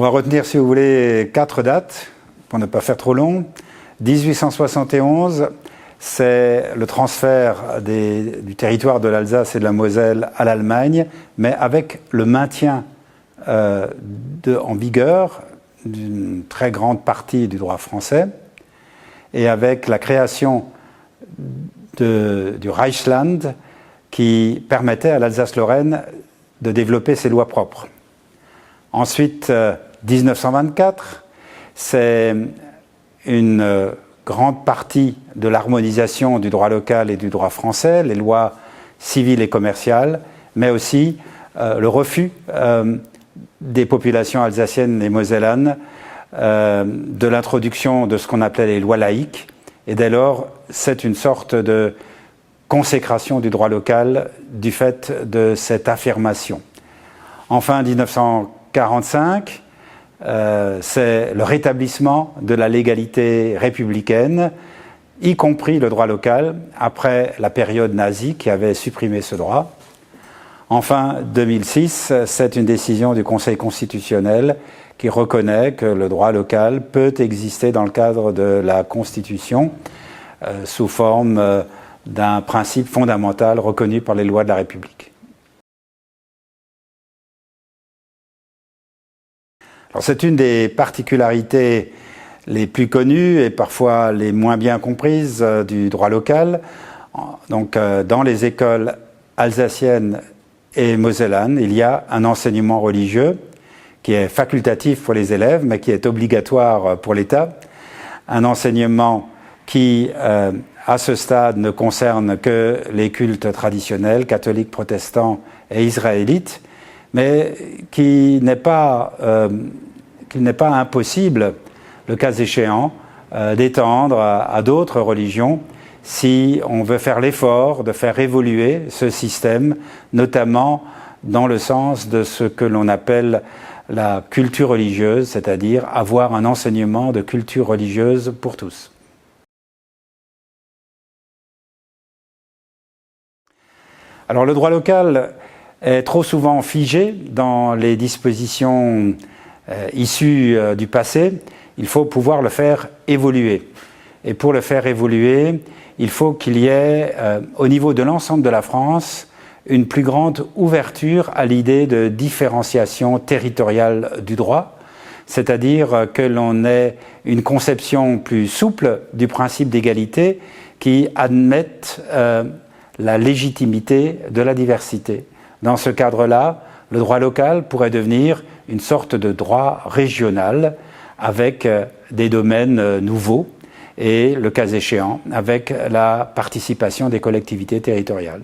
va retenir, si vous voulez, 4 dates, pour ne pas faire trop long. 1871, c'est le transfert du territoire de l'Alsace et de la Moselle à l'Allemagne, mais avec le maintien en vigueur d'une très grande partie du droit français, et avec la création du Reichsland qui permettait à l'Alsace-Lorraine de développer ses lois propres. Ensuite, 1924, c'est une grande partie de l'harmonisation du droit local et du droit français, les lois civiles et commerciales, mais aussi le refus des populations alsaciennes et mosellanes de l'introduction de ce qu'on appelait les lois laïques. Et dès lors, c'est une sorte de consécration du droit local du fait de cette affirmation. Enfin, 1945, c'est le rétablissement de la légalité républicaine, y compris le droit local, après la période nazie qui avait supprimé ce droit. Enfin, 2006, c'est une décision du Conseil constitutionnel qui reconnaît que le droit local peut exister dans le cadre de la Constitution sous forme d'un principe fondamental reconnu par les lois de la République. Alors, c'est une des particularités les plus connues et parfois les moins bien comprises du droit local. Donc, dans les écoles alsaciennes et mosellanes, il y a un enseignement religieux qui est facultatif pour les élèves, mais qui est obligatoire pour l'État. Un enseignement qui, à ce stade, ne concerne que les cultes traditionnels, catholiques, protestants et israélites, mais qui n'est pas impossible, le cas échéant, d'étendre à d'autres religions si on veut faire l'effort de faire évoluer ce système, notamment dans le sens de ce que l'on appelle la culture religieuse, c'est-à-dire avoir un enseignement de culture religieuse pour tous. Alors, le droit local est trop souvent figé dans les dispositions issues du passé. Il faut pouvoir le faire évoluer. Et pour le faire évoluer, il faut qu'il y ait, au niveau de l'ensemble de la France, une plus grande ouverture à l'idée de différenciation territoriale du droit, c'est-à-dire que l'on ait une conception plus souple du principe d'égalité qui admette la légitimité de la diversité. Dans ce cadre-là, le droit local pourrait devenir une sorte de droit régional avec des domaines nouveaux et, le cas échéant, avec la participation des collectivités territoriales.